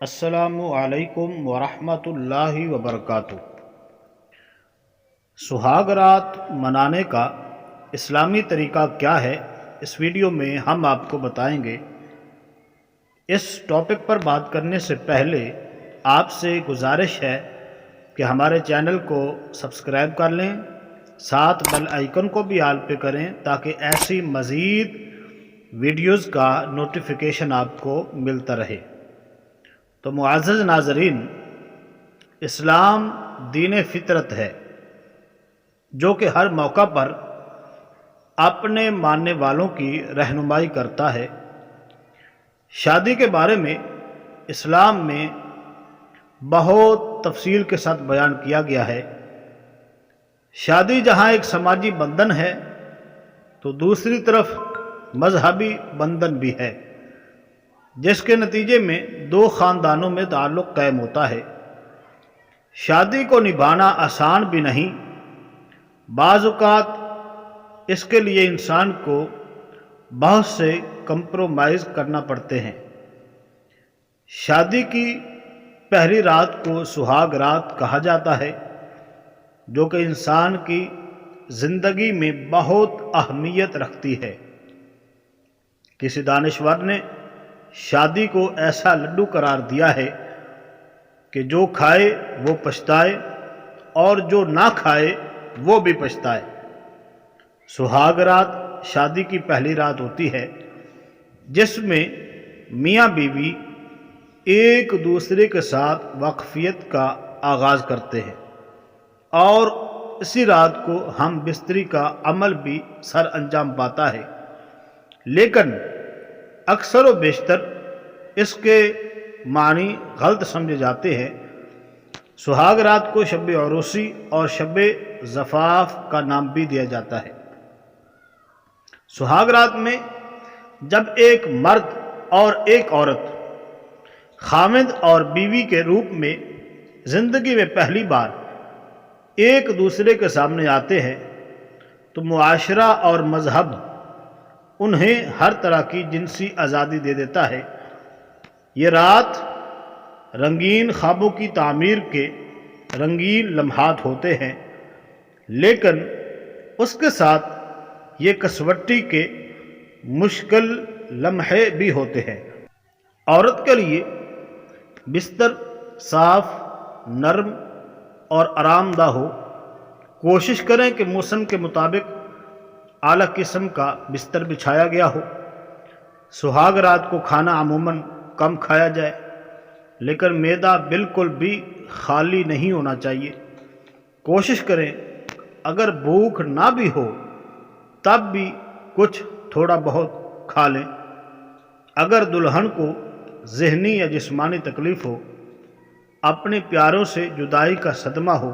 السلام علیکم ورحمۃ اللہ وبرکاتہ۔ سہاگ رات منانے کا اسلامی طریقہ کیا ہے، اس ویڈیو میں ہم آپ کو بتائیں گے۔ اس ٹاپک پر بات کرنے سے پہلے آپ سے گزارش ہے کہ ہمارے چینل کو سبسکرائب کر لیں، ساتھ بیل آئیکن کو بھی آل پہ کریں تاکہ ایسی مزید ویڈیوز کا نوٹیفیکیشن آپ کو ملتا رہے۔ تو معزز ناظرین، اسلام دین فطرت ہے جو کہ ہر موقع پر اپنے ماننے والوں کی رہنمائی کرتا ہے۔ شادی کے بارے میں اسلام میں بہت تفصیل کے ساتھ بیان کیا گیا ہے۔ شادی جہاں ایک سماجی بندھن ہے تو دوسری طرف مذہبی بندھن بھی ہے، جس کے نتیجے میں دو خاندانوں میں تعلق قائم ہوتا ہے۔ شادی کو نبھانا آسان بھی نہیں، بعض اوقات اس کے لیے انسان کو بہت سے کمپرومائز کرنا پڑتے ہیں۔ شادی کی پہلی رات کو سہاگ رات کہا جاتا ہے، جو کہ انسان کی زندگی میں بہت اہمیت رکھتی ہے۔ کسی دانشور نے شادی کو ایسا لڈو قرار دیا ہے کہ جو کھائے وہ پچھتائے اور جو نہ کھائے وہ بھی پچھتائے۔ سہاگ رات شادی کی پہلی رات ہوتی ہے جس میں میاں بیوی ایک دوسرے کے ساتھ واقفیت کا آغاز کرتے ہیں، اور اسی رات کو ہم بستری کا عمل بھی سر انجام پاتا ہے۔ لیکن اکثر و بیشتر اس کے معنی غلط سمجھے جاتے ہیں۔ سہاگ رات کو شب عروسی اور شب زفاف کا نام بھی دیا جاتا ہے۔ سہاگ رات میں جب ایک مرد اور ایک عورت خاوند اور بیوی کے روپ میں زندگی میں پہلی بار ایک دوسرے کے سامنے آتے ہیں تو معاشرہ اور مذہب انہیں ہر طرح کی جنسی آزادی دے دیتا ہے۔ یہ رات رنگین خوابوں کی تعمیر کے رنگین لمحات ہوتے ہیں، لیکن اس کے ساتھ یہ کسوٹی کے مشکل لمحے بھی ہوتے ہیں۔ عورت کے لیے بستر صاف، نرم اور آرام دہ ہو۔ کوشش کریں کہ موسم کے مطابق اعلیٰ قسم کا بستر بچھایا گیا ہو۔ سہاگ رات کو کھانا عموماً کم کھایا جائے، لیکن معدہ بالکل بھی خالی نہیں ہونا چاہیے۔ کوشش کریں اگر بھوک نہ بھی ہو تب بھی کچھ تھوڑا بہت کھا لیں۔ اگر دلہن کو ذہنی یا جسمانی تکلیف ہو، اپنے پیاروں سے جدائی کا صدمہ ہو،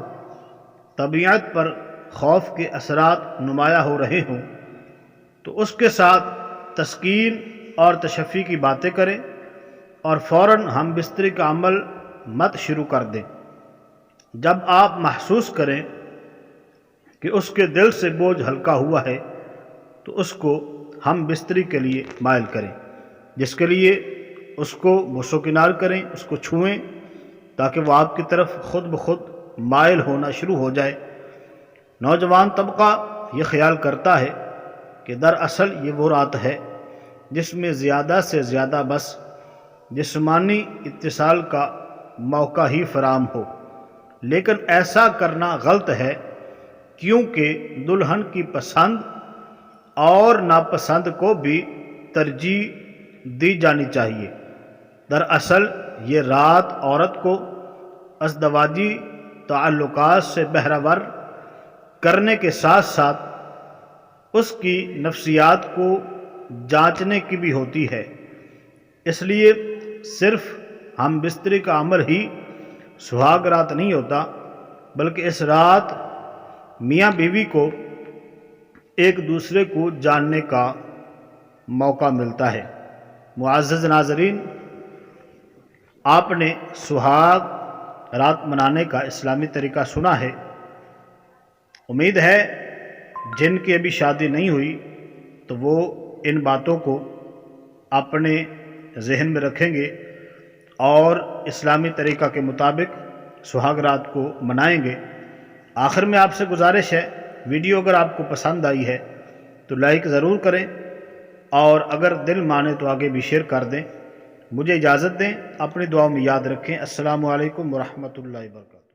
طبیعت پر خوف کے اثرات نمایاں ہو رہے ہوں، تو اس کے ساتھ تسکین اور تشفی کی باتیں کریں اور فوراً ہم بستری کا عمل مت شروع کر دیں۔ جب آپ محسوس کریں کہ اس کے دل سے بوجھ ہلکا ہوا ہے تو اس کو ہم بستری کے لیے مائل کریں، جس کے لیے اس کو بوسو کنار کریں، اس کو چھوئیں تاکہ وہ آپ کی طرف خود بخود مائل ہونا شروع ہو جائے۔ نوجوان طبقہ یہ خیال کرتا ہے کہ دراصل یہ وہ رات ہے جس میں زیادہ سے زیادہ بس جسمانی اتصال کا موقع ہی فراہم ہو، لیکن ایسا کرنا غلط ہے، کیونکہ دلہن کی پسند اور ناپسند کو بھی ترجیح دی جانی چاہیے۔ دراصل یہ رات عورت کو ازدواجی تعلقات سے بہرہ ور کرنے کے ساتھ ساتھ اس کی نفسیات کو جانچنے کی بھی ہوتی ہے۔ اس لیے صرف ہم بستری کا عمل ہی سہاگ رات نہیں ہوتا، بلکہ اس رات میاں بیوی کو ایک دوسرے کو جاننے کا موقع ملتا ہے۔ معزز ناظرین، آپ نے سہاگ رات منانے کا اسلامی طریقہ سنا ہے۔ امید ہے جن کی ابھی شادی نہیں ہوئی تو وہ ان باتوں کو اپنے ذہن میں رکھیں گے اور اسلامی طریقہ کے مطابق سہاگ رات کو منائیں گے۔ آخر میں آپ سے گزارش ہے، ویڈیو اگر آپ کو پسند آئی ہے تو لائک ضرور کریں، اور اگر دل مانے تو آگے بھی شیئر کر دیں۔ مجھے اجازت دیں، اپنی دعاؤں میں یاد رکھیں۔ السلام علیکم ورحمۃ اللہ وبرکاتہ۔